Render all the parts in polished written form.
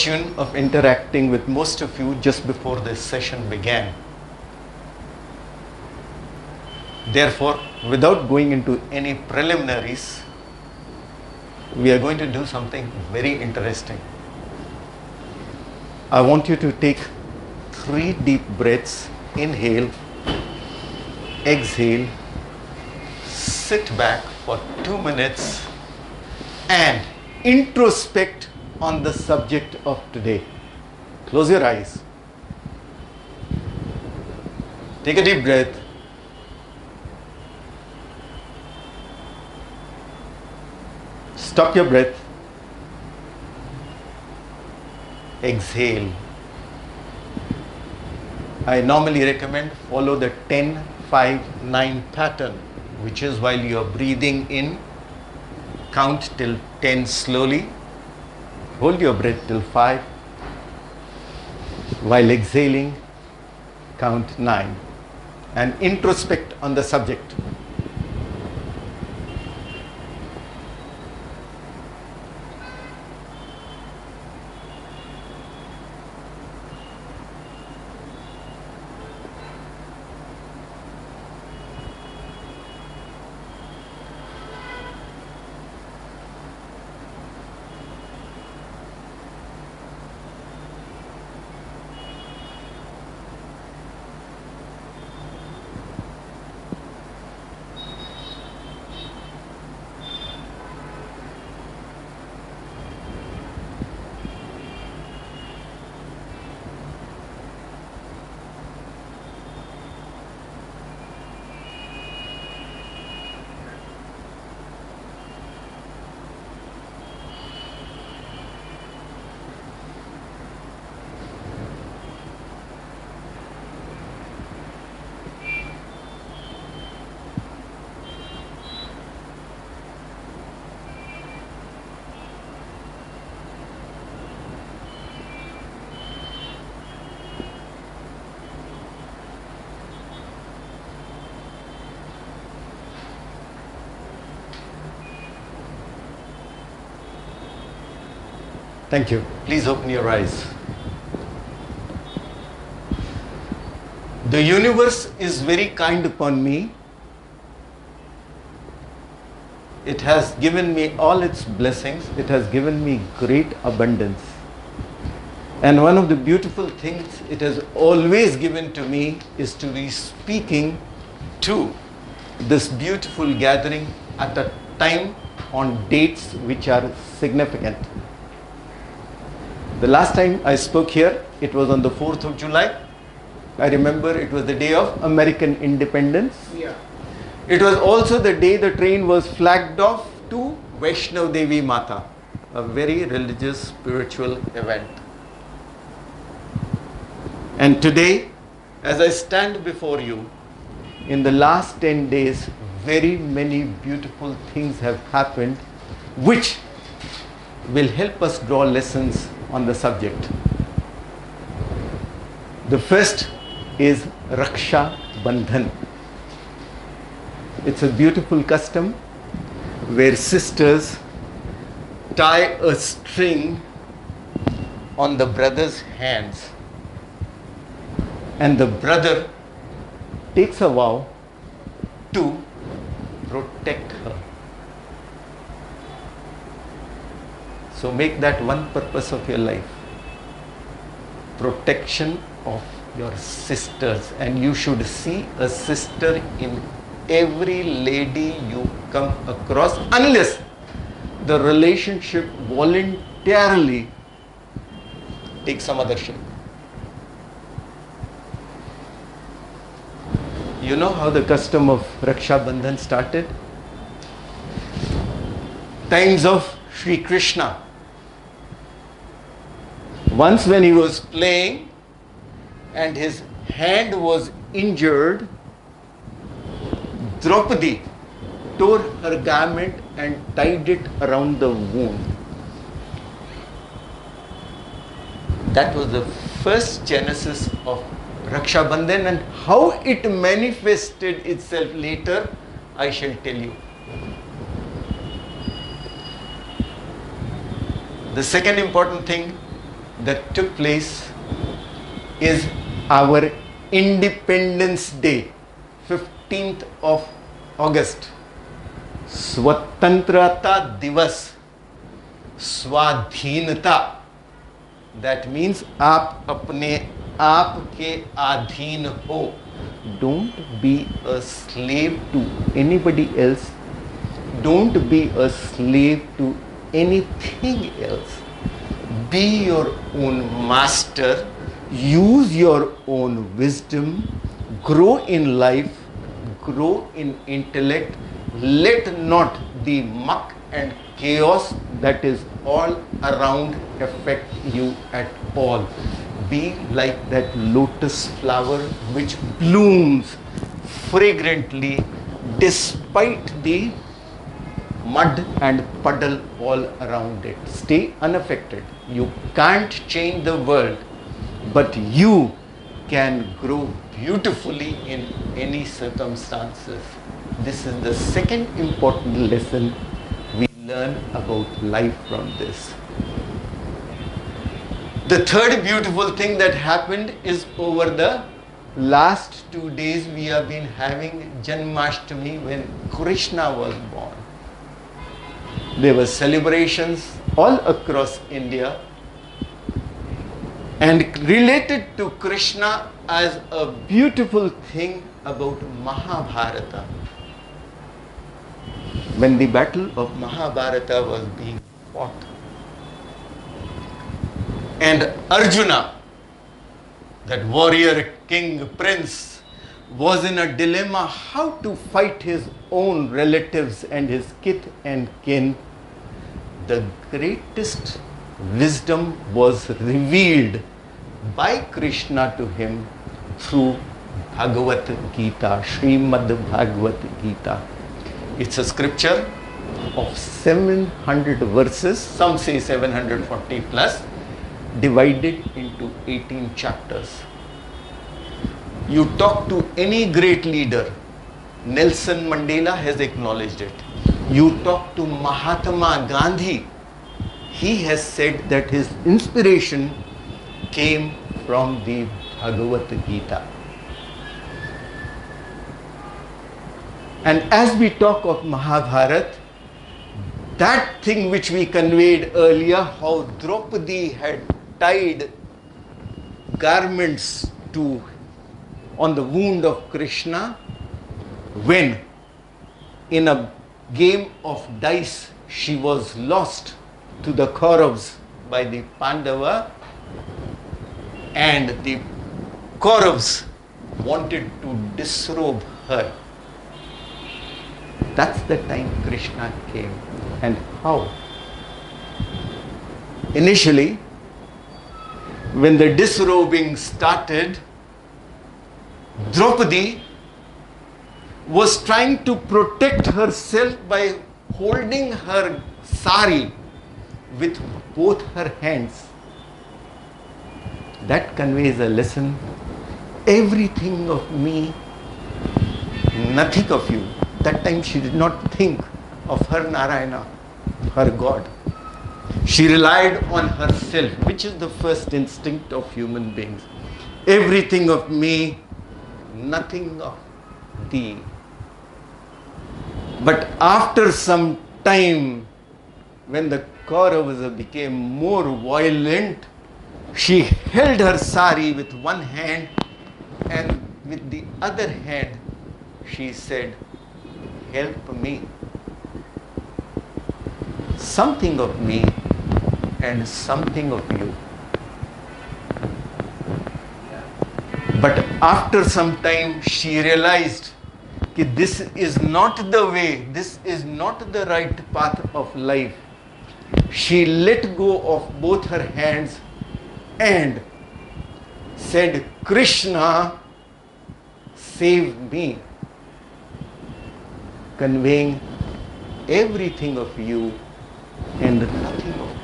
fortune of interacting with most of you just before this session began. Therefore, without going into any preliminaries, we are going to do something very interesting. I want you to take 3 deep breaths. Inhale, exhale, sit back for 2 minutes and introspect on the subject of today. Close your eyes. Take a deep breath. Stop your breath. Exhale. I normally recommend follow the 10-5-9 pattern, which is while you are breathing in, count till 10 slowly, hold your breath till 5, while exhaling, count 9, and introspect on the subject. Thank you. Please open your eyes. The universe is very kind upon me. It has given me all its blessings. It has given me great abundance. And one of the beautiful things it has always given to me is to be speaking to this beautiful gathering at a time on dates which are significant. The last time I spoke here, it was on the 4th of July. I remember it was the day of American independence. Yeah. It was also the day the train was flagged off to Vaishnav Devi Mata, a very religious, spiritual event. And today, as I stand before you, in the last 10 days, very many beautiful things have happened which will help us draw lessons on the subject. The first is Raksha Bandhan. It's a beautiful custom where sisters tie a string on the brother's hands and the brother takes a vow to protect her. So make that one purpose of your life. Protection of your sisters. And you should see a sister in every lady you come across, unless the relationship voluntarily takes some other shape. You know how the custom of Raksha Bandhan started? Times of Sri Krishna. Once when he was playing and his hand was injured, Draupadi tore her garment and tied it around the wound. That was the first genesis of Raksha Bandhan, and how it manifested itself later, I shall tell you. The second important thing that took place is our Independence Day, 15th of August. Swatantrata Divas, Swadhinata. That means आप अपने आप के अधीन हो. Don't be a slave to anybody else. Don't be a slave to anything else. Be your own master. Use your own wisdom. Grow in life. Grow in intellect. Let not the muck and chaos that is all around affect you at all. Be like that lotus flower which blooms fragrantly despite the mud and puddle all around it. Stay unaffected. You can't change the world, but you can grow beautifully in any circumstances. This is the second important lesson we learn about life from this. The third beautiful thing that happened is over the last 2 days we have been having Janmashtami when Krishna was born. There were celebrations all across India and related to Krishna as a beautiful thing about Mahabharata. When the battle of Mahabharata was being fought, and Arjuna, that warrior, king, prince, was in a dilemma how to fight his own relatives and his kith and kin, the greatest wisdom was revealed by Krishna to him through Bhagavad Gita, Srimad Bhagavad Gita. It's a scripture of 700 verses, some say 740 plus, divided into 18 chapters. You talk to any great leader, Nelson Mandela has acknowledged it. You talk to Mahatma Gandhi, he has said that his inspiration came from the Bhagavad Gita. And as we talk of Mahabharata, that thing which we conveyed earlier, how Draupadi had tied garments on the wound of Krishna, when in a game of dice she was lost to the Kauravas by the Pandava, and the Kauravas wanted to disrobe her. That's the time Krishna came. And how? Initially, when the disrobing started, Draupadi was trying to protect herself by holding her sari with both her hands. That conveys a lesson. Everything of me, nothing of you. That time she did not think of her Narayana, her God. She relied on herself, which is the first instinct of human beings. Everything of me, nothing of thee. But after some time, when the Kauravas became more violent, she held her sari with one hand, and with the other hand she said, "Help me." Something of me and something of you. But after some time she realized that this is not the way, this is not the right path of life. She let go of both her hands and said, "Krishna, save me," conveying everything of you and nothing of me.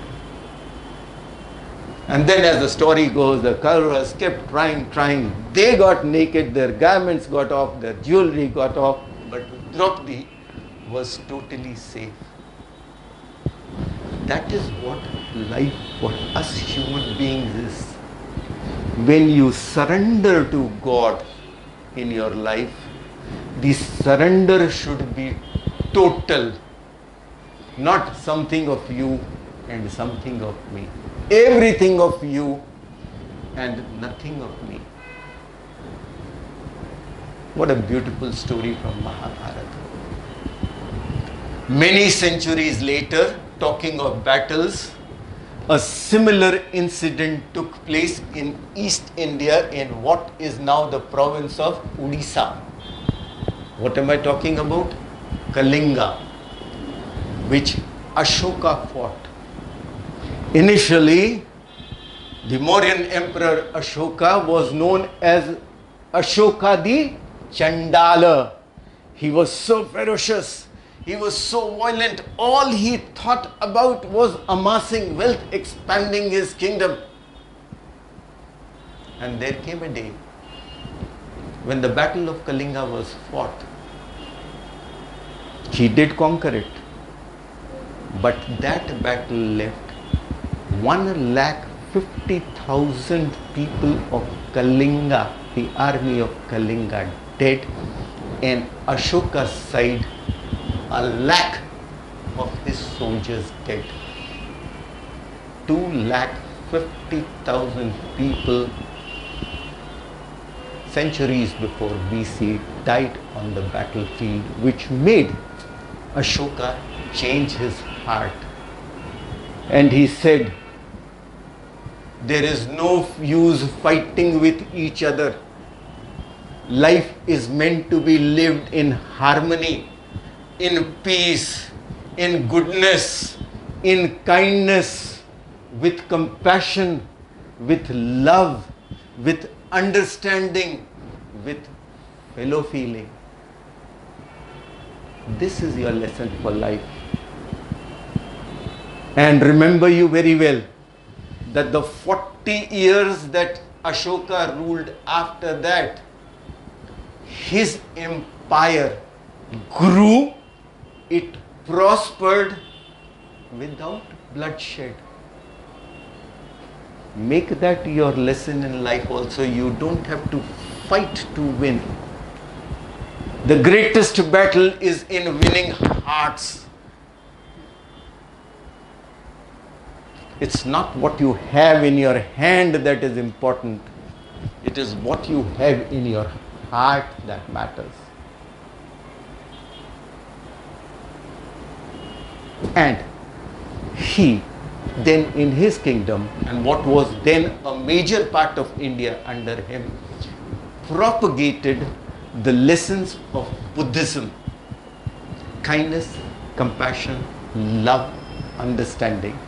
And then as the story goes, the Kauravas kept trying. They got naked, their garments got off, their jewelry got off, but Draupadi was totally safe. That is what life for us human beings is when you surrender to God in your life, the surrender should be total, not something of you and something of me. Everything of you and nothing of me. What a beautiful story from Mahabharata. Many centuries later, talking of battles, a similar incident took place in East India in what is now the province of Odisha. What am I talking about? Kalinga, which Ashoka fought. Initially, the Mauryan Emperor Ashoka was known as Ashoka the Chandala. He was so ferocious. He was so violent. All he thought about was amassing wealth, expanding his kingdom. And there came a day when the battle of Kalinga was fought. He did conquer it. But that battle left 150,000 people of Kalinga, the army of Kalinga, dead, and Ashoka's side, 1,00,000 of his soldiers dead. 250,000 people centuries before BC died on the battlefield, which made Ashoka change his heart. And he said, there is no use fighting with each other. Life is meant to be lived in harmony, in peace, in goodness, in kindness, with compassion, with love, with understanding, with fellow feeling. This is your lesson for life. And remember you very well that the 40 years that Ashoka ruled after that, his empire grew, it prospered without bloodshed. Make that your lesson in life also. You don't have to fight to win. The greatest battle is in winning hearts. It's not what you have in your hand that is important. It is what you have in your heart that matters. And he then in his kingdom, and what was then a major part of India under him, propagated the lessons of Buddhism: kindness, compassion, love, understanding.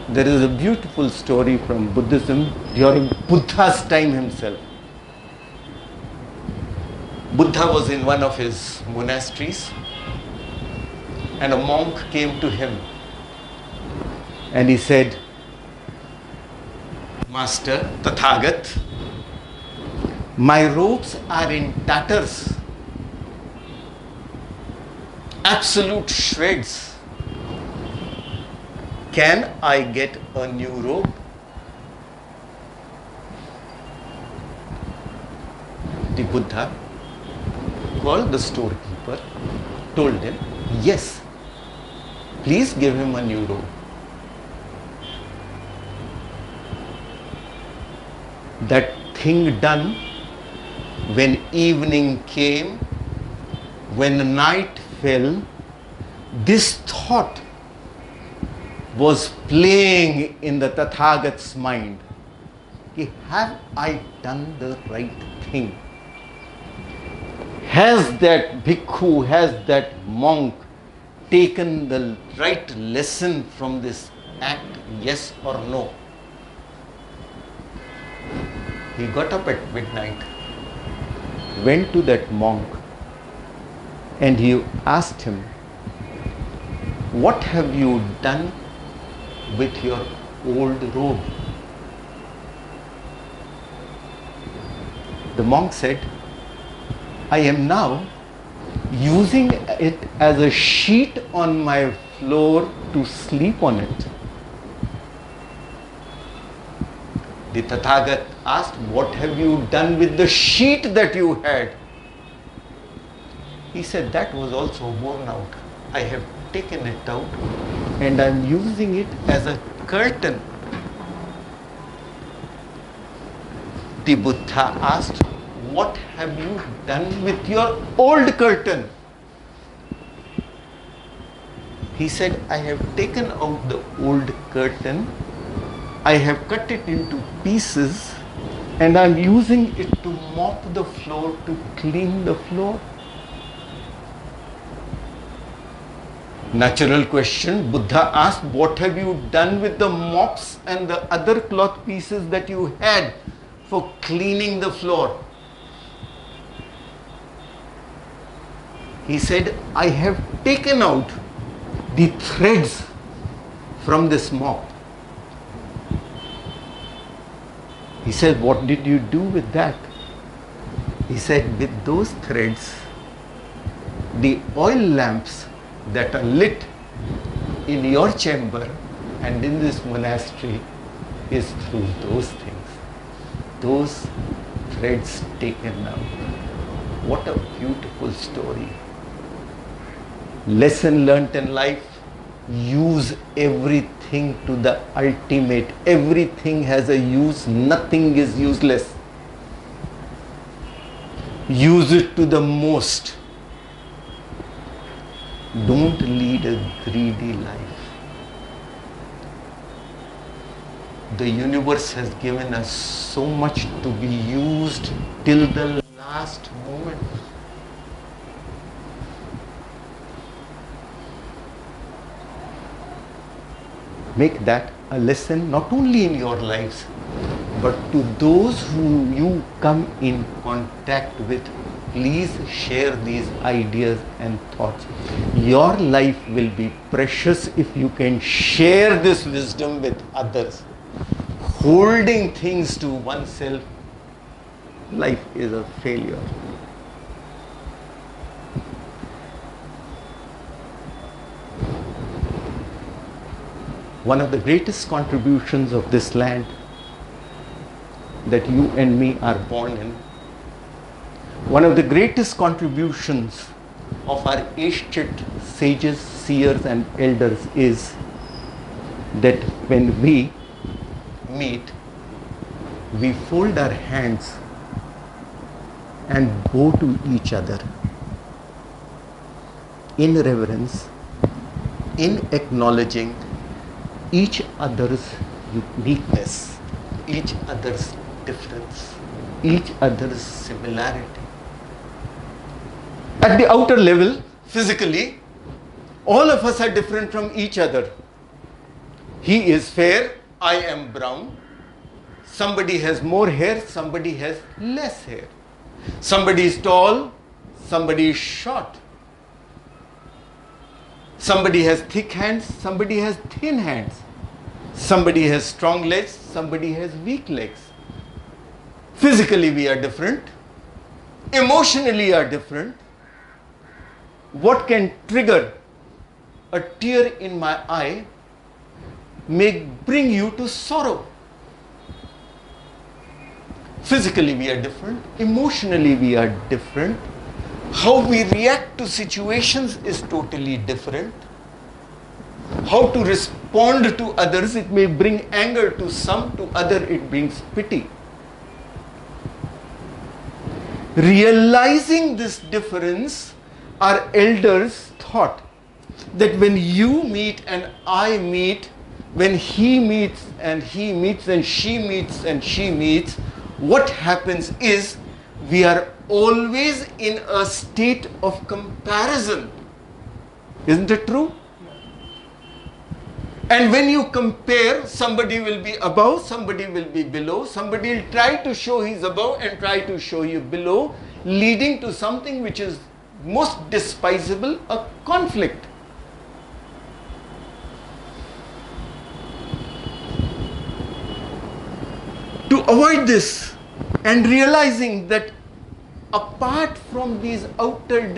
There is a beautiful story from Buddhism during Buddha's time himself. Buddha was in one of his monasteries, and a monk came to him and he said, Master Tathagat, my robes are in tatters, absolute shreds. Can I get a new robe? The Buddha called the storekeeper, told him, yes, please give him a new robe. That thing done, when evening came, when night fell, this thought was playing in the Tathagat's mind. Have I done the right thing? Has that bhikkhu, has that monk taken the right lesson from this act, yes or no? He got up at midnight, went to that monk, and he asked him, what have you done with your old robe? The monk said, I am now using it as a sheet on my floor to sleep on it. The Tathagat asked, what have you done with the sheet that you had? He said, that was also worn out. I have taken it out and I am using it as a curtain. The Buddha asked, what have you done with your old curtain? He said, I have taken out the old curtain, I have cut it into pieces and I am using it to mop the floor, to clean the floor. Natural question, Buddha asked, what have you done with the mops and the other cloth pieces that you had for cleaning the floor? He said, I have taken out the threads from this mop. He said, what did you do with that? He said, with those threads, the oil lamps that are lit in your chamber and in this monastery is through those things. Those threads taken out. What a beautiful story. Lesson learnt in life, use everything to the ultimate. Everything has a use, nothing is useless. Use it to the most. Don't lead a greedy life. The universe has given us so much to be used till the last moment. Make that a lesson not only in your lives, but to those who you come in contact with. Please share these ideas and thoughts. Your life will be precious if you can share this wisdom with others. Holding things to oneself, life is a failure. One of the greatest contributions of this land that you and me are born in, one of the greatest contributions of our ancient sages, seers and elders is that when we meet, we fold our hands and bow to each other in reverence, in acknowledging each other's uniqueness, each other's difference, each other's similarity. At the outer level, physically, all of us are different from each other. He is fair, I am brown. Somebody has more hair, somebody has less hair. Somebody is tall, somebody is short. Somebody has thick hands, somebody has thin hands. Somebody has strong legs, somebody has weak legs. Physically we are different. Emotionally are different. What can trigger a tear in my eye may bring you to sorrow. Physically we are different. Emotionally we are different. How we react to situations is totally different. How to respond to others, it may bring anger to some, to other it brings pity. Realizing this difference, our elders thought that when you meet and I meet, when he meets and he meets and she meets and she meets, what happens is we are always in a state of comparison. Isn't it true? And when you compare, somebody will be above, somebody will be below, somebody will try to show he's above and try to show you below, leading to something which is most despisable, a conflict. To avoid this and realizing that apart from these outer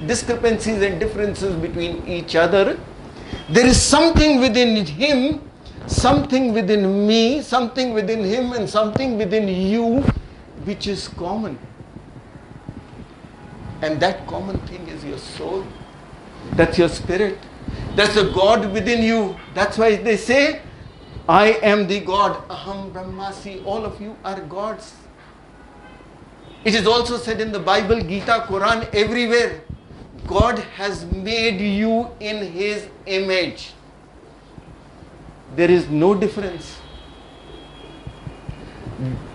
discrepancies and differences between each other. There is something within him, something within me, something within him, and something within you which is common. And that common thing is your soul. That's your spirit. That's the God within you. That's why they say, I am the God. Aham Brahmasi. All of you are gods. It is also said in the Bible, Gita, Quran, everywhere. God has made you in His image. There is no difference.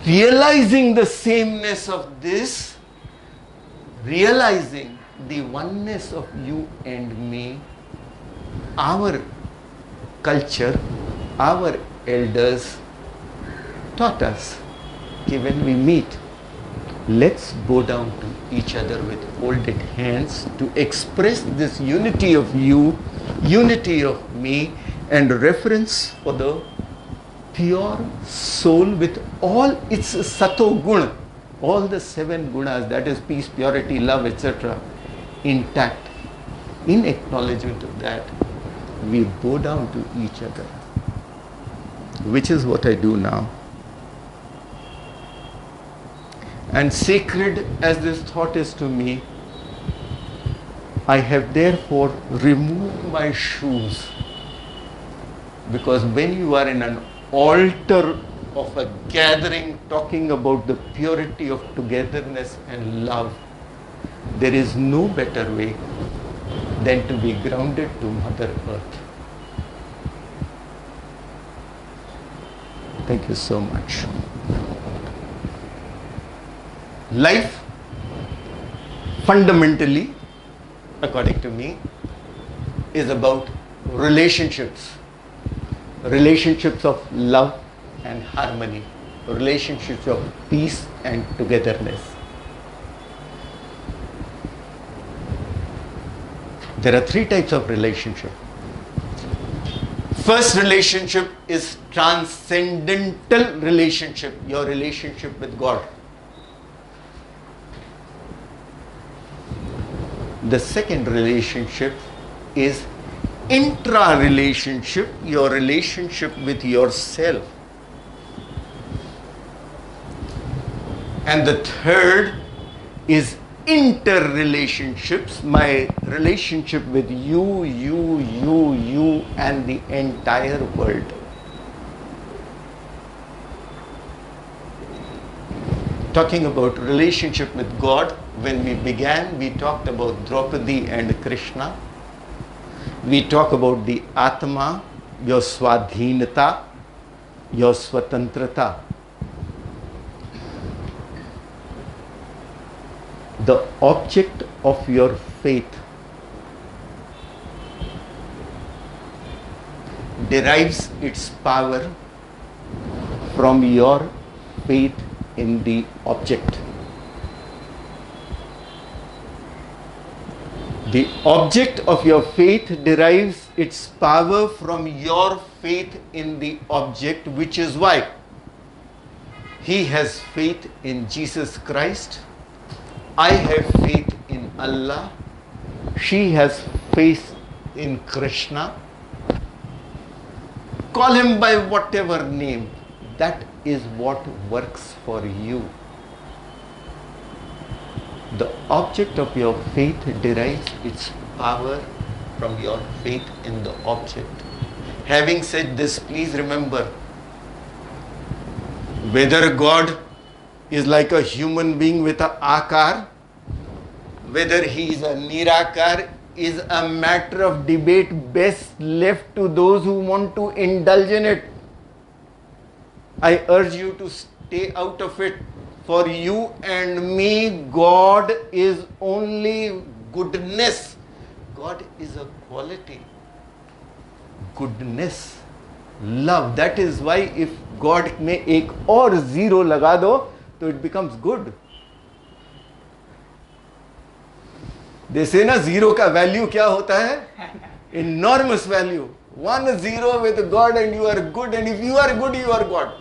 Realizing the sameness of this, realizing the oneness of you and me, our culture, our elders taught us that when we meet, let's bow down to each other with folded hands to express this unity of you, unity of me, and reference for the pure soul with all its sato guna, all the 7 gunas, that is peace, purity, love, etc., intact. In acknowledgement of that, we bow down to each other, which is what I do now. And sacred as this thought is to me, I have therefore removed my shoes, because when you are in an altar of a gathering talking about the purity of togetherness and love, there is no better way than to be grounded to Mother Earth. Thank you so much. Life, fundamentally, according to me, is about relationships. Relationships of love and harmony. Relationships of peace and togetherness. There are 3 types of relationship. First relationship is transcendental relationship, your relationship with God. The second relationship is intra-relationship, your relationship with yourself. And the third is interrelationships, my relationship with you, and the entire world. Talking about relationship with God, when we began, we talked about Draupadi and Krishna. We talk about the Atma, your Swadhinata, your Swatantrata. The object of your faith derives its power from your faith in the object. The object of your faith derives its power from your faith in the object, which is why he has faith in Jesus Christ, I have faith in Allah, she has faith in Krishna. Call him by whatever name. That is what works for you. The object of your faith derives its power from your faith in the object. Having said this, please remember, whether God is like a human being with an akar, whether he is a nirakar, is a matter of debate best left to those who want to indulge in it. I urge you to stay out of it. For you and me, God is only goodness. God is a quality. Goodness. Love. That is why if God में एक और zero लगा दो, तो it becomes good. They say ना zero का value क्या होता है? Enormous value. 1 0 with God and you are good, and if you are good, you are God.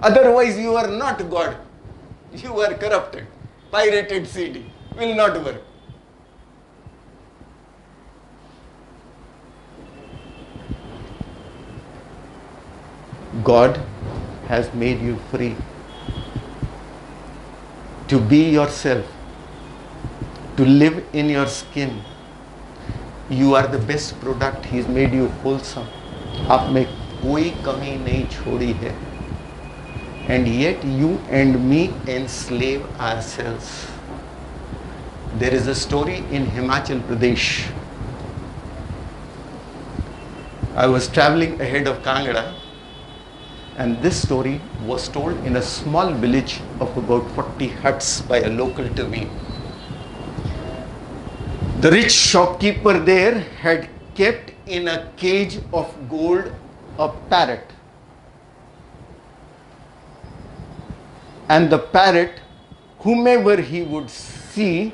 Otherwise you are not God. You are corrupted. Pirated CD will not work. God has made you free to be yourself, to live in your skin. You are the best product. He's made you wholesome. आप में कोई कमी नहीं छोड़ी है. And yet you and me enslave ourselves. There is a story in Himachal Pradesh. I was traveling ahead of Kangra, and this story was told in a small village of about 40 huts by a local to me. The rich shopkeeper there had kept in a cage of gold a parrot. And the parrot, whomever he would see,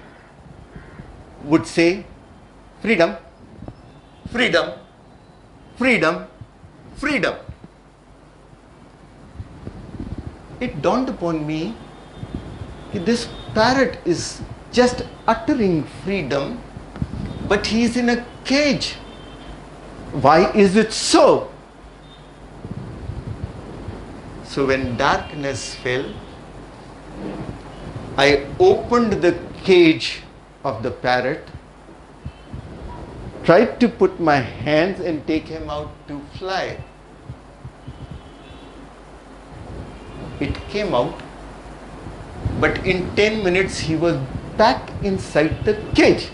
would say, freedom, freedom, freedom, freedom. It dawned upon me that this parrot is just uttering freedom, but he is in a cage. Why is it so? So when darkness fell, I opened the cage of the parrot, tried to put my hands and take him out to fly. It came out, but in 10 minutes he was back inside the cage.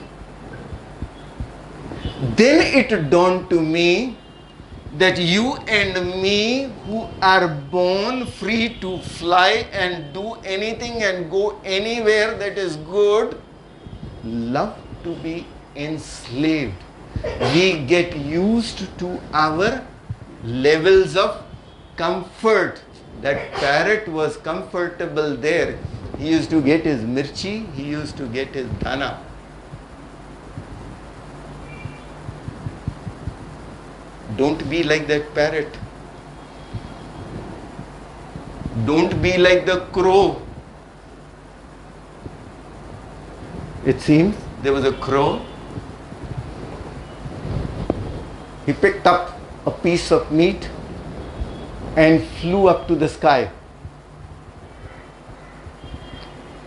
Then it dawned to me that you and me, who are born free to fly and do anything and go anywhere that is good, love to be enslaved. We get used to our levels of comfort. That parrot was comfortable there. He used to get his mirchi, he used to get his dana. Don't be like that parrot. Don't be like the crow. It seems there was a crow. He picked up a piece of meat and flew up to the sky.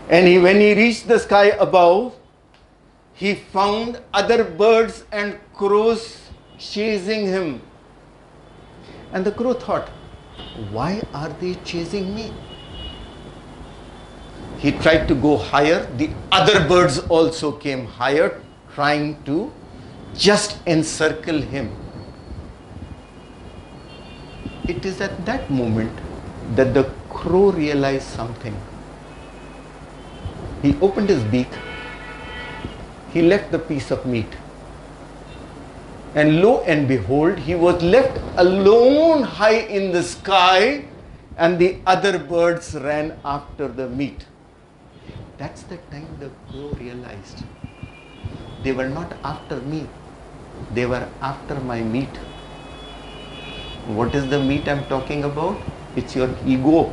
And when he reached the sky above, he found other birds and crows chasing him. And the crow thought, why are they chasing me? He tried to go higher. The other birds also came higher, trying to just encircle him. It is at that moment that the crow realized something. He opened his beak. He left the piece of meat. And lo and behold, he was left alone high in the sky, and the other birds ran after the meat. That's the time the crow realized they were not after me, they were after my meat. What is the meat I'm talking about? It's your ego.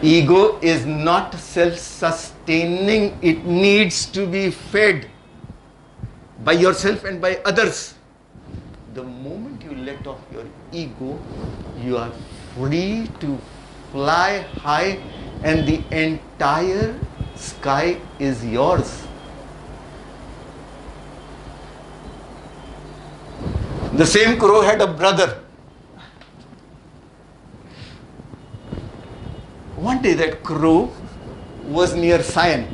Ego is not self-sustaining. It needs to be fed by yourself and by others. The moment you let off your ego, you are free to fly high, and the entire sky is yours. The same crow had a brother. One day that crow was near Sion.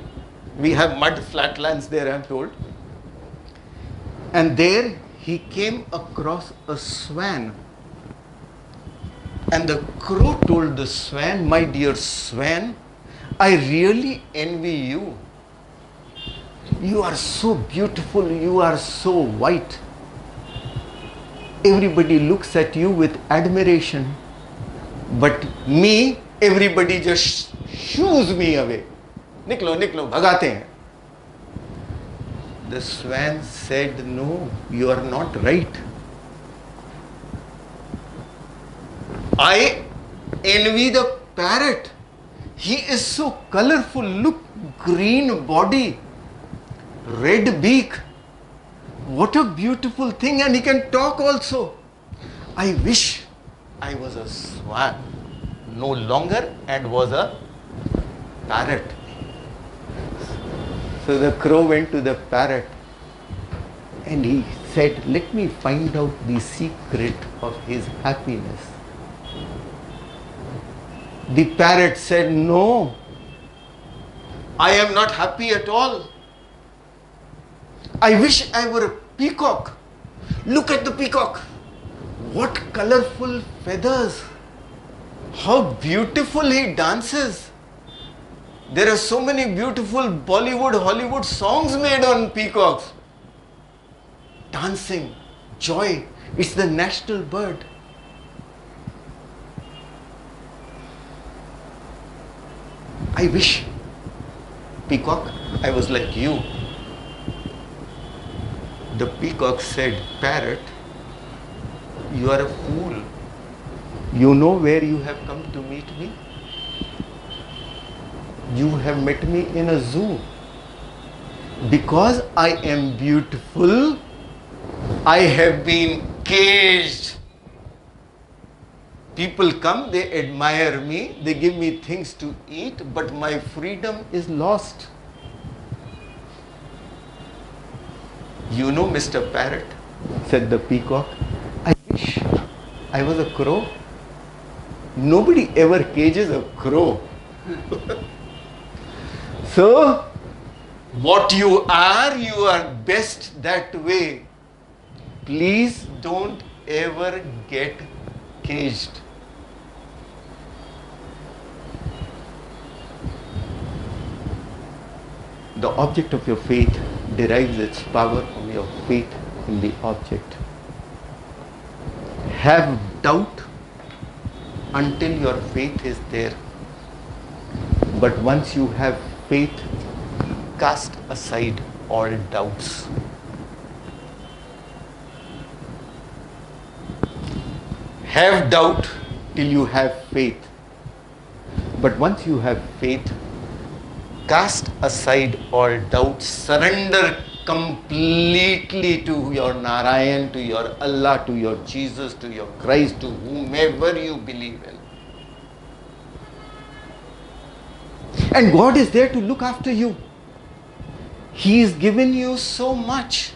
We have mud flatlands there, I am told. And there he came across a swan. And the crow told the swan, my dear swan, I really envy you. You are so beautiful, you are so white. Everybody looks at you with admiration. But me, everybody just shoos me away. Niklo, niklo, bhagate hain. The swan said, no, you are not right. I envy the parrot. He is so colorful. Look, green body, red beak. What a beautiful thing, and he can talk also. I wish I was a swan no longer and was a parrot. So the crow went to the parrot and he said, let me find out the secret of his happiness. The parrot said, no, I am not happy at all. I wish I were a peacock. Look at the peacock. What colorful feathers. How beautiful he dances. There are so many beautiful Bollywood, Hollywood songs made on peacocks. Dancing, joy, it's the national bird. I wish, peacock, I was like you. The peacock said, parrot, you are a fool. You know where you have come to meet me? You have met me in a zoo. Because I am beautiful, I have been caged. People come, they admire me, they give me things to eat, but my freedom is lost. You know, Mr. Parrot, said the peacock, I wish I was a crow. Nobody ever cages a crow. So, what you are best that way. Please don't ever get caged. The object of your faith derives its power from your faith in the object. Have doubt until your faith is there. But once you have faith, cast aside all doubts. Have doubt till you have faith. But once you have faith, cast aside all doubts. Surrender completely to your Narayan, to your Allah, to your Jesus, to your Christ, to whomever you believe in. And God is there to look after you. He has given you so much.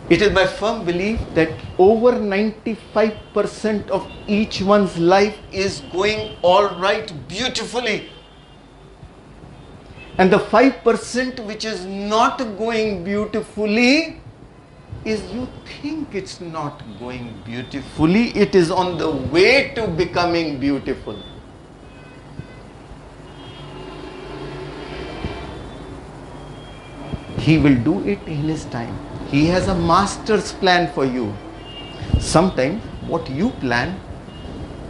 It is my firm belief that over 95% of each one's life is going all right, beautifully. And the 5% which is not going beautifully is you think it's not going beautifully, it is on the way to becoming beautiful. He will do it in His time. He has a master's plan for you. Sometimes what you plan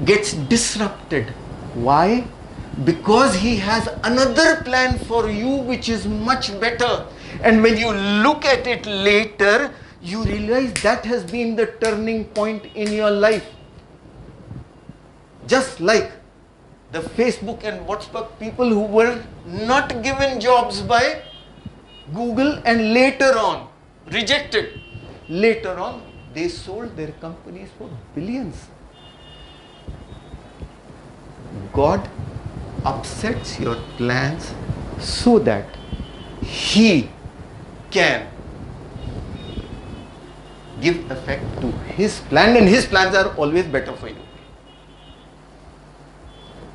gets disrupted. Why? Because He has another plan for you which is much better. And when you look at it later, you realize that has been the turning point in your life. Just like the Facebook and WhatsApp people who were not given jobs by Google and later on rejected. Later on, they sold their companies for billions. God upsets your plans so that He can give effect to His plan, and His plans are always better for you.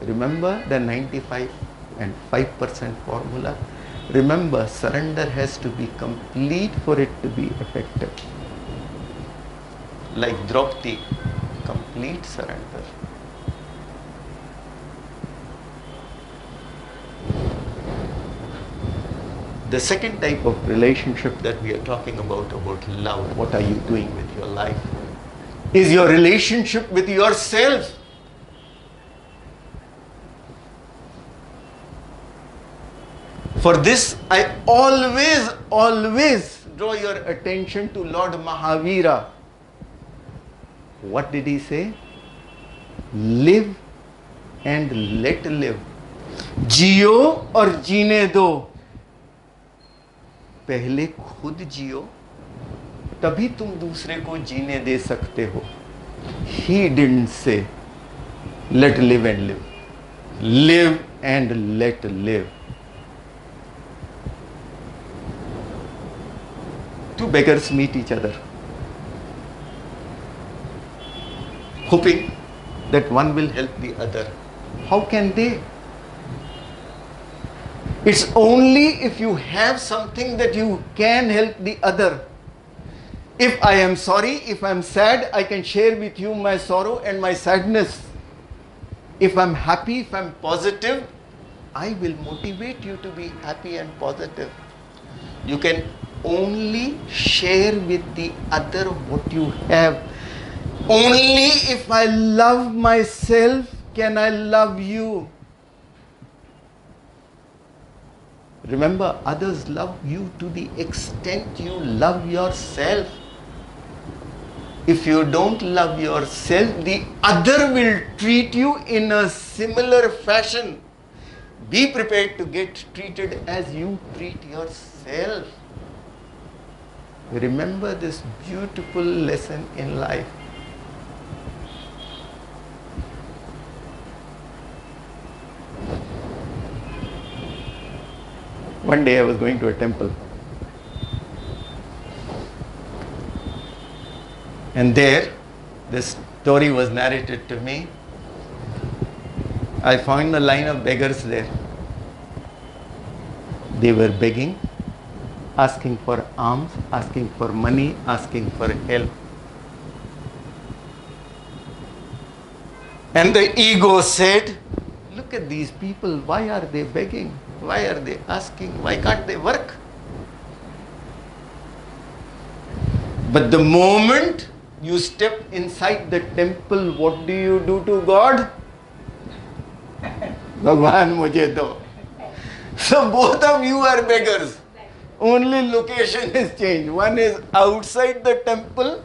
Remember the 95 and 5% formula. Remember, surrender has to be complete for it to be effective. Like Draupadi, complete surrender. The second type of relationship that we are talking about love, what are you doing with your life, is your relationship with yourself. For this, I always draw your attention to Lord Mahavira. What did he say? Live and let live. जियो और जीने दो, पहले खुद जियो, तभी तुम दूसरे को जीने दे सकते हो. He didn't say, let live and live. Live and let live. Two beggars meet each other, hoping that one will help the other. How can they? It's only if you have something that you can help the other. If I am sorry, if I am sad, I can share with you my sorrow and my sadness. If I am happy, if I am positive, I will motivate you to be happy and positive. You can only share with the other what you have. Only if I love myself can I love you. Remember, others love you to the extent you love yourself. If you don't love yourself, the other will treat you in a similar fashion. Be prepared to get treated as you treat yourself. Remember this beautiful lesson in life. One day I was going to a temple, and there this story was narrated to me. I found a line of beggars there. They were begging, asking for alms, asking for money, asking for help. And the ego said, look at these people, why are they begging? Why are they asking? Why can't they work? But the moment you step inside the temple, what do you do to God? Bhagwan mujhe do. So both of you are beggars. Only location is changed. One is outside the temple,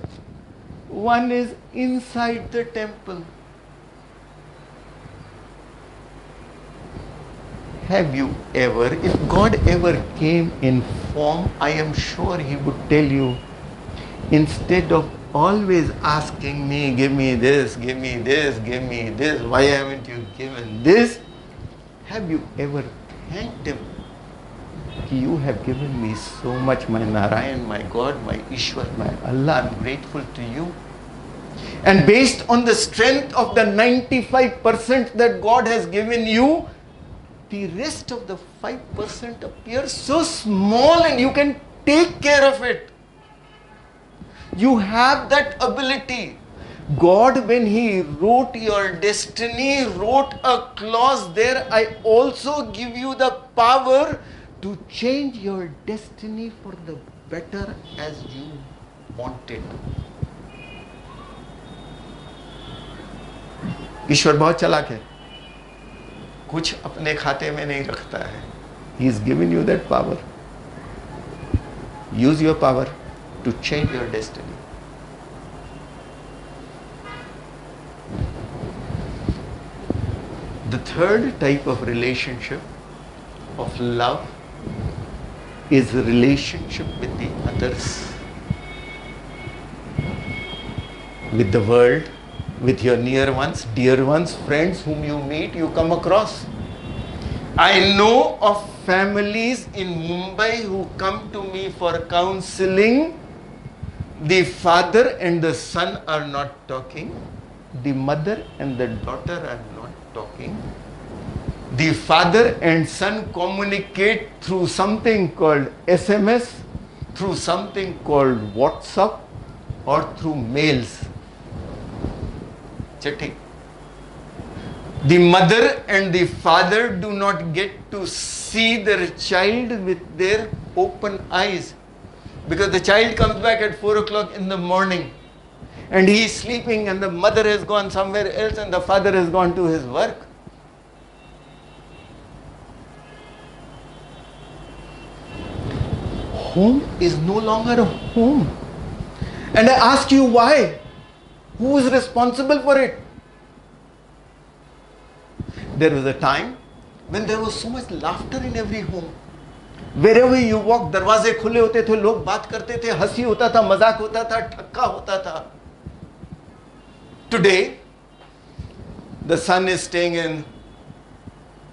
one is inside the temple. Have you ever, if God ever came in form, I am sure He would tell you, instead of always asking me, give me this, give me this, give me this, why haven't you given this? Have you ever thanked Him? You have given me so much, my Narayan, my God, my Ishwar, my Allah, I'm grateful to you. And based on the strength of the 95% that God has given you, the rest of the 5% appears so small and you can take care of it. You have that ability. God, when He wrote your destiny, wrote a clause there, I also give you the power to change your destiny for the better as you want it. ईश्वर बहुत चालाक है, कुछ अपने खाते में नहीं रखता है. He has given you that power. Use your power to change your destiny. The third type of relationship of love is a relationship with the others, with the world, with your near ones, dear ones, friends whom you meet, you come across. I know of families in Mumbai who come to me for counseling. The father and the son are not talking. The mother and the daughter are not talking. The father and son communicate through something called SMS, through something called WhatsApp, or through mails. Chitti. The mother and the father do not get to see their child with their open eyes, because the child comes back at 4 o'clock in the morning and he is sleeping and the mother has gone somewhere else and the father has gone to his work. Home is no longer a home. And I ask you why? Who is responsible for it? There was a time when there was so much laughter in every home. Wherever you walk, दरवाजे खुले होते थे, लोग बात करते थे, हंसी होता था, मजाक होता था, ठक्का होता था. Today, the son is staying in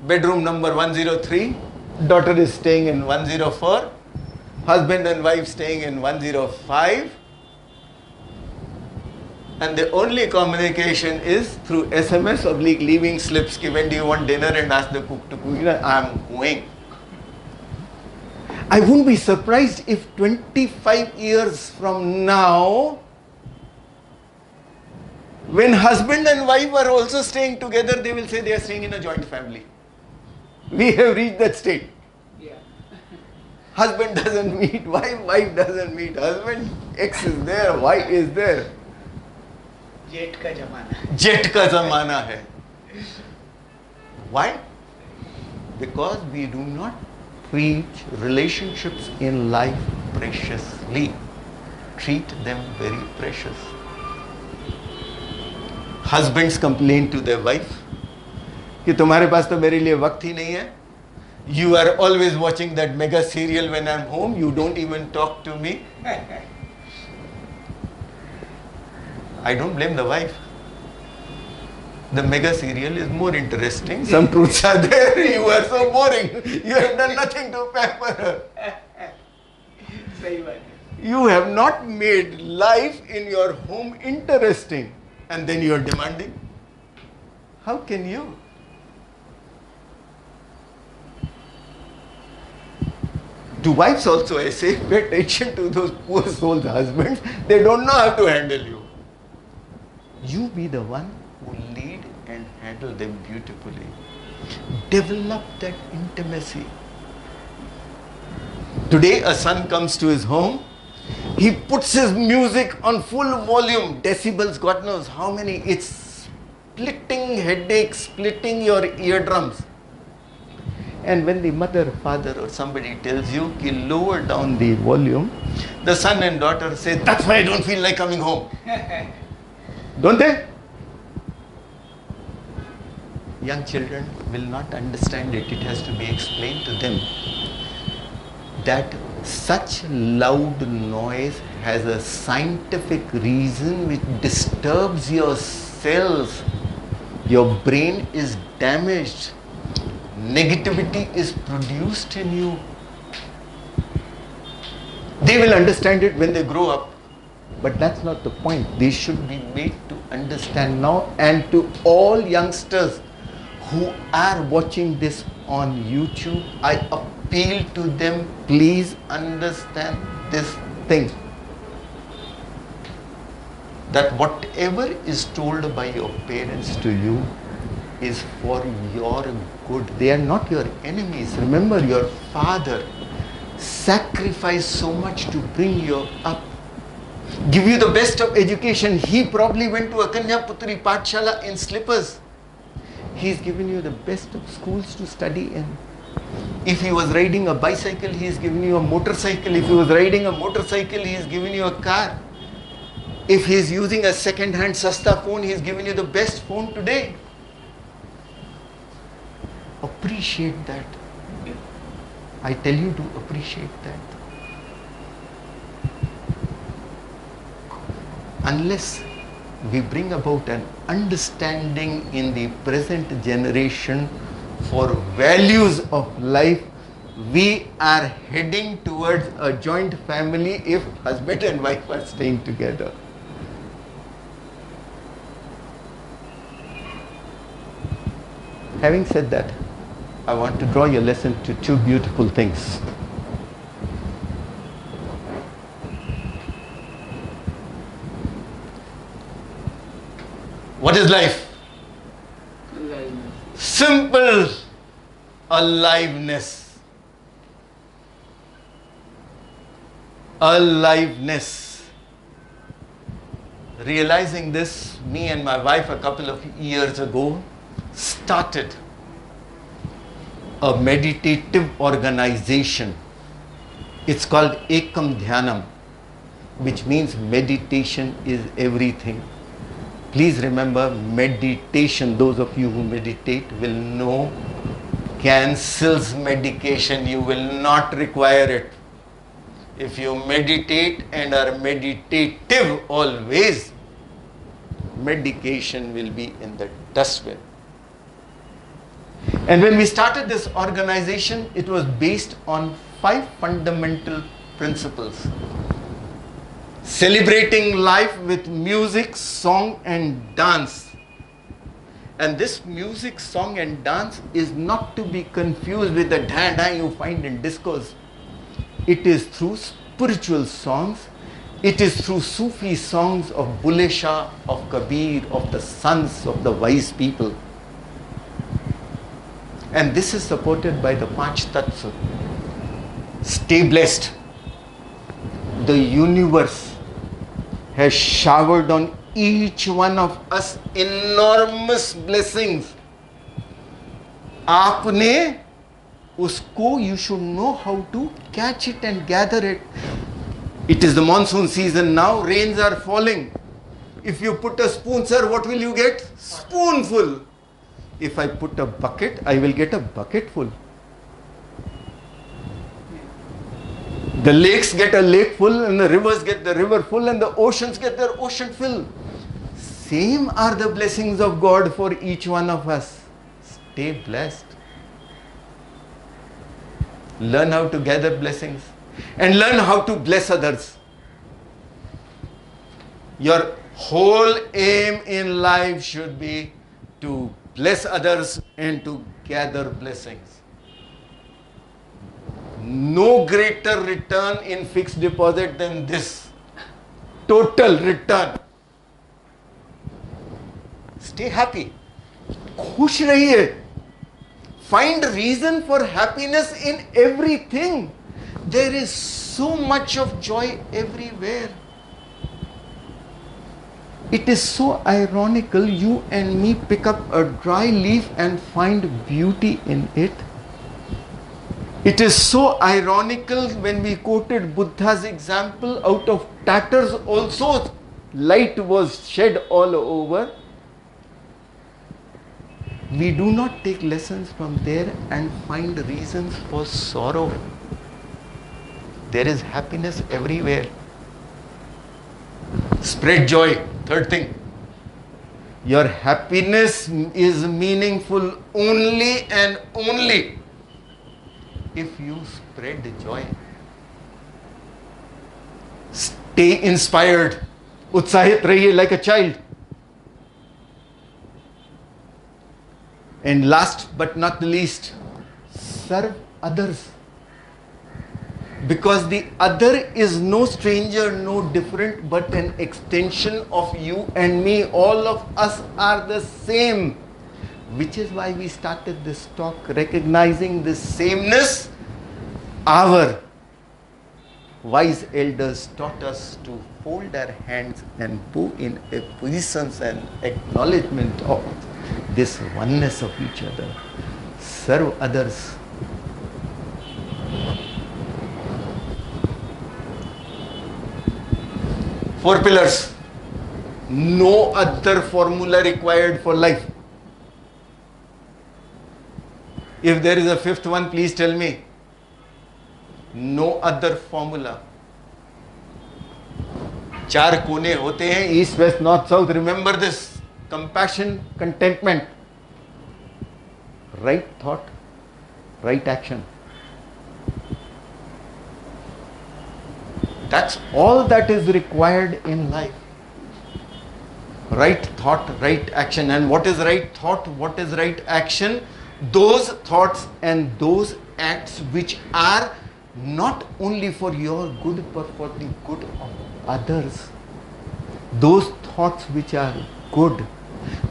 bedroom number 103, daughter is staying in 104, husband and wife staying in 105, and the only communication is through SMS or leaving slips. When do you want dinner, and ask the cook to cook. I am going. I wouldn't be surprised if 25 years from now, when husband and wife are also staying together, they will say they are staying in a joint family. We have reached that state. Yeah. Husband doesn't meet wife, wife doesn't meet husband, X is there, Y is there. Jet का जमाना. Jet ka zamana hai. Why? Because we do not treat relationships in life preciously. Treat them very precious. Husbands complain to their wife कि तुम्हारे पास तो मेरे लिए वक्त ही नहीं है. You are always watching that mega serial when I'm home. You don't even talk to me. I don't blame the wife. The mega serial is more interesting. Some truths are there. You are so boring. You have done nothing to pamper her. सही बात है. You have not made life in your home interesting. And then you are demanding. How can you? To wives also I say, pay attention to those poor souls husbands. They don't know how to handle you. You be the one who lead and handle them beautifully. Develop that intimacy. Today a son comes to his home. He puts his music on full volume. Decibels, God knows how many. It's splitting headache, splitting your eardrums. And when the mother, father or somebody tells you, ki lower down the volume, the son and daughter say, that's why I don't feel like coming home. Don't they? Young children will not understand it. It has to be explained to them that such loud noise has a scientific reason which disturbs your cells. Your brain is damaged. Negativity is produced in you. They will understand it when they grow up. But that's not the point. They should be made to understand now. And to all youngsters who are watching this on YouTube, I appeal to them, please understand this thing. That whatever is told by your parents to you is for your good. They are not your enemies. Remember, your father sacrificed so much to bring you up, give you the best of education. He probably went to a Kanya Putri Pathshala in slippers. He's given you the best of schools to study in. If he was riding a bicycle, he's given you a motorcycle. If he was riding a motorcycle, he's given you a car. If he's using a second-hand Sasta phone, he's given you the best phone today. Appreciate that. I tell you to appreciate that. Unless we bring about an understanding in the present generation for values of life, we are heading towards a joint family if husband and wife are staying together. Having said that, I want to draw your lesson to two beautiful things. What is life? Simple aliveness. Aliveness. Realizing this, me and my wife a couple of years ago started a meditative organization. It's called Ekam Dhyanam, which means meditation is everything. Please remember, meditation, those of you who meditate will know cancels medication. You will not require it. If you meditate and are meditative always, medication will be in the dustbin. And when we started this organization, it was based on 5 fundamental principles. Celebrating life with music, song and dance. And this music, song and dance is not to be confused with the dhan-dhan you find in discos. It is through spiritual songs. It is through Sufi songs of Bulle Shah, of Kabir, of the sons of the wise people. And this is supported by the Panch Tattva. Stay blessed. The universe has showered on each one of us enormous blessings. Aapne usko, you should know how to catch it and gather it. It is the monsoon season now, rains are falling. If you put a spoon, sir, what will you get? Spoonful. If I put a bucket, I will get a bucketful. The lakes get a lake full, and the rivers get the river full, and the oceans get their ocean full. Same are the blessings of God for each one of us. Stay blessed. Learn how to gather blessings and learn how to bless others. Your whole aim in life should be to bless others and to gather blessings. No greater return in fixed deposit than this. Total return. Stay happy. खुश रहिए. Find reason for happiness in everything. There is so much of joy everywhere. It is so ironical, you and me pick up a dry leaf and find beauty in it. It is so ironical when we quoted Buddha's example, out of tatters also light was shed all over. We do not take lessons from there and find reasons for sorrow. There is happiness everywhere. Spread joy. Third thing. Your happiness is meaningful only and only if you spread joy. Stay inspired. Utsahit rahiye like a child. And last but not the least, serve others. Because the other is no stranger, no different, but an extension of you and me. All of us are the same. Which is why we started this talk, recognizing this sameness. Our wise elders taught us to fold our hands and bow in obeisance and acknowledgement of this oneness of each other. Serve others. Four pillars. No other formula required for life. If there is a fifth one, please tell me. No other formula. चार कोने होते हैं, east, west, north, south. Remember this. Compassion, contentment. Right thought, right action. That's all that is required in life. Right thought, right action. And what is right thought? What is right action? Those thoughts and those acts which are not only for your good but for the good of others. Those thoughts which are good.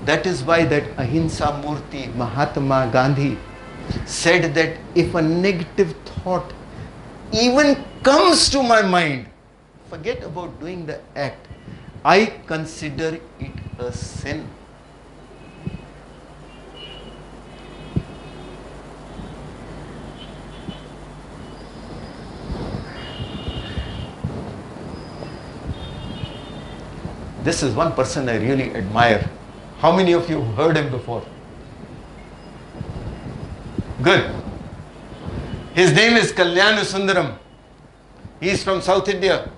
That is why that Ahimsa Murti, Mahatma Gandhi, said that if a negative thought even comes to my mind, forget about doing the act. I consider it a sin. This is one person I really admire. How many of you heard him before? Good. His name is Kalyana Sundaram. He is from South India.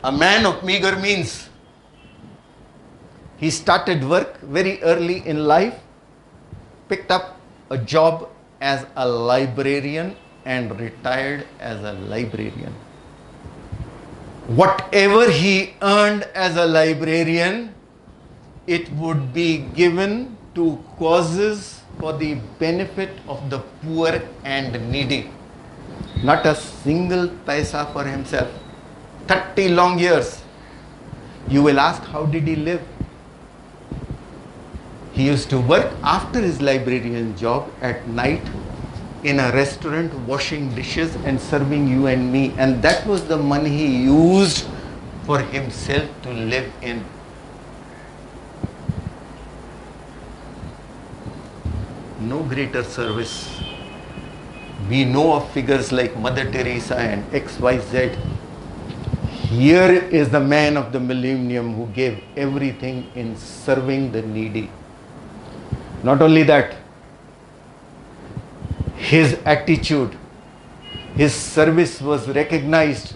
A man of meager means. He started work very early in life, picked up a job as a librarian and retired as a librarian. Whatever he earned as a librarian, it would be given to causes for the benefit of the poor and needy. Not a single paisa for himself. 30 long years. You will ask, how did he live? He used to work after his librarian job at night in a restaurant, washing dishes and serving you and me. And that was the money he used for himself to live in. No greater service. We know of figures like Mother Teresa and XYZ. Here is the man of the millennium who gave everything in serving the needy. Not only that, his attitude, his service was recognized,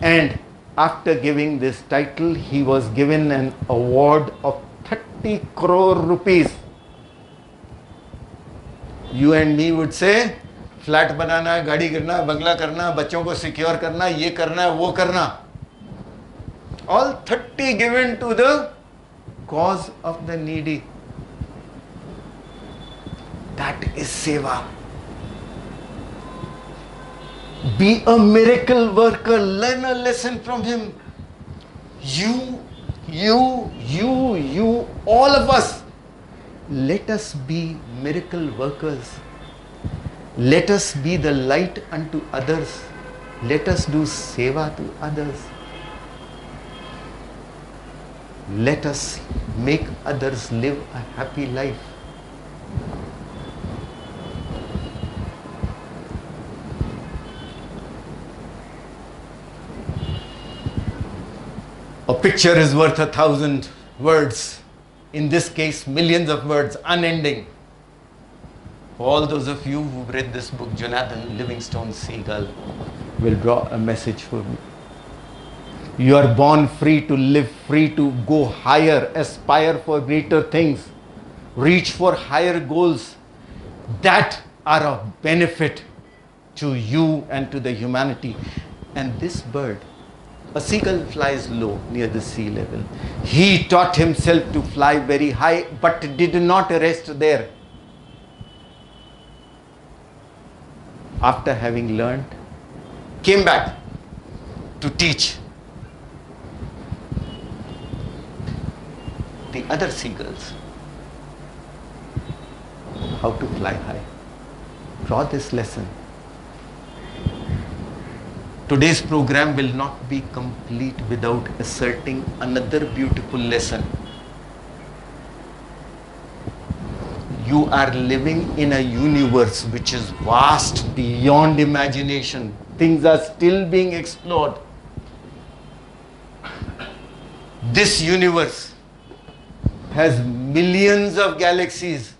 and after giving this title, he was given an award of 30 crore rupees. You and me would say, flat बनाना, गाड़ी करना, बंगला करना, बच्चों को secure करना, ये करना, वो करना. All 30 given to the cause of the needy. That is seva. Be a miracle worker. Learn a lesson from him. You, all of us. Let us be miracle workers. Let us be the light unto others. Let us do seva to others. Let us make others live a happy life. A picture is worth 1,000 words. In this case, millions of words, unending. For all those of you who've read this book, Jonathan Livingstone Seagull will draw a message for me. You are born free to live, free to go higher, aspire for greater things, reach for higher goals that are of benefit to you and to the humanity. And this bird, a seagull, flies low near the sea level. He taught himself to fly very high, but did not rest there. After having learned, came back to teach the other seagulls how to fly high. Draw this lesson. Today's program will not be complete without asserting another beautiful lesson. You are living in a universe which is vast beyond imagination. Things are still being explored. This universe has millions of galaxies.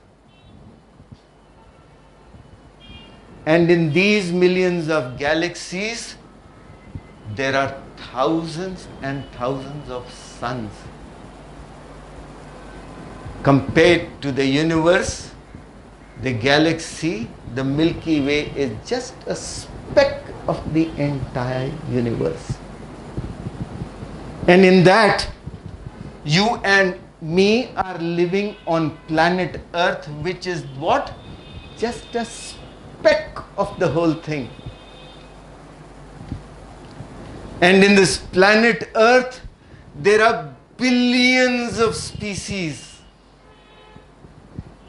And in these millions of galaxies, there are thousands and thousands of suns. Compared to the universe, the galaxy, the Milky Way, is just a speck of the entire universe. And in that, you and me are living on planet Earth, which is what? Just a speck of the whole thing. And in this planet Earth, there are billions of species.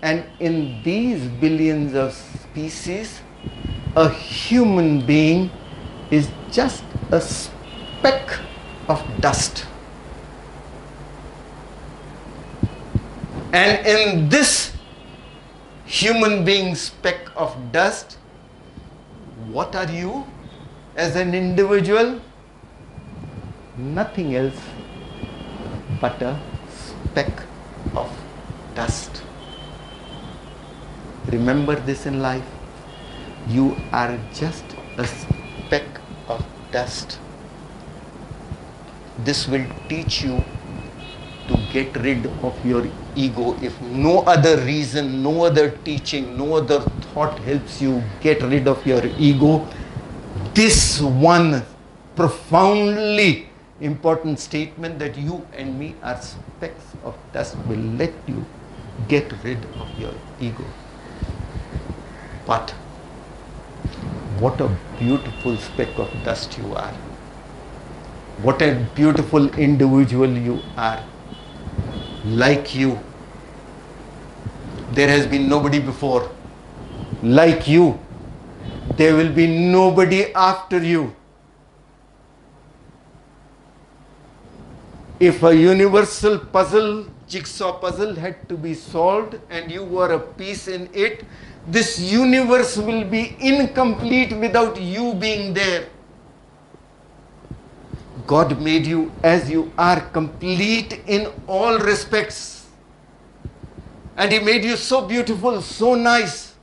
And in these billions of species, a human being is just a speck of dust. And in this human being speck of dust, what are you as an individual? Nothing else but a speck of dust. Remember this in life. You are just a speck of dust. This will teach you to get rid of your ego. If no other reason, no other teaching, no other thought helps you get rid of your ego, this one profoundly important statement that you and me are specks of dust will let you get rid of your ego. But what a beautiful speck of dust you are. What a beautiful individual you are. Like you, there has been nobody before. Like you, there will be nobody after you. If a universal puzzle, jigsaw puzzle had to be solved and you were a piece in it, this universe will be incomplete without you being there. God made you as you are, complete in all respects. And He made you so beautiful, so nice,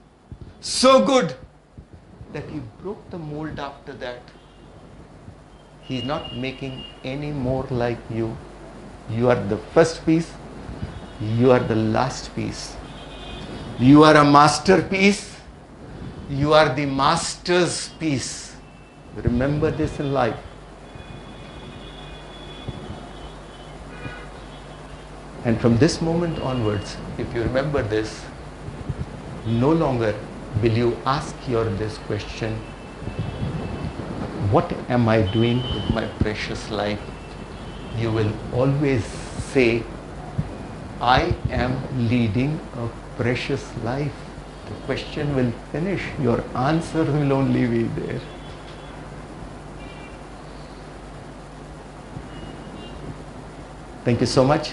so good, that He broke the mold after that. He's not making any more like you. You are the first piece. You are the last piece. You are a masterpiece. You are the master's piece. Remember this in life. And from this moment onwards, if you remember this, no longer will you ask this question, what am I doing with my precious life? You will always say, I am leading a precious life. The question will finish. Your answer will only be there. Thank you so much.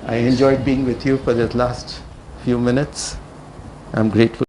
I enjoyed being with you for the last few minutes. I'm grateful.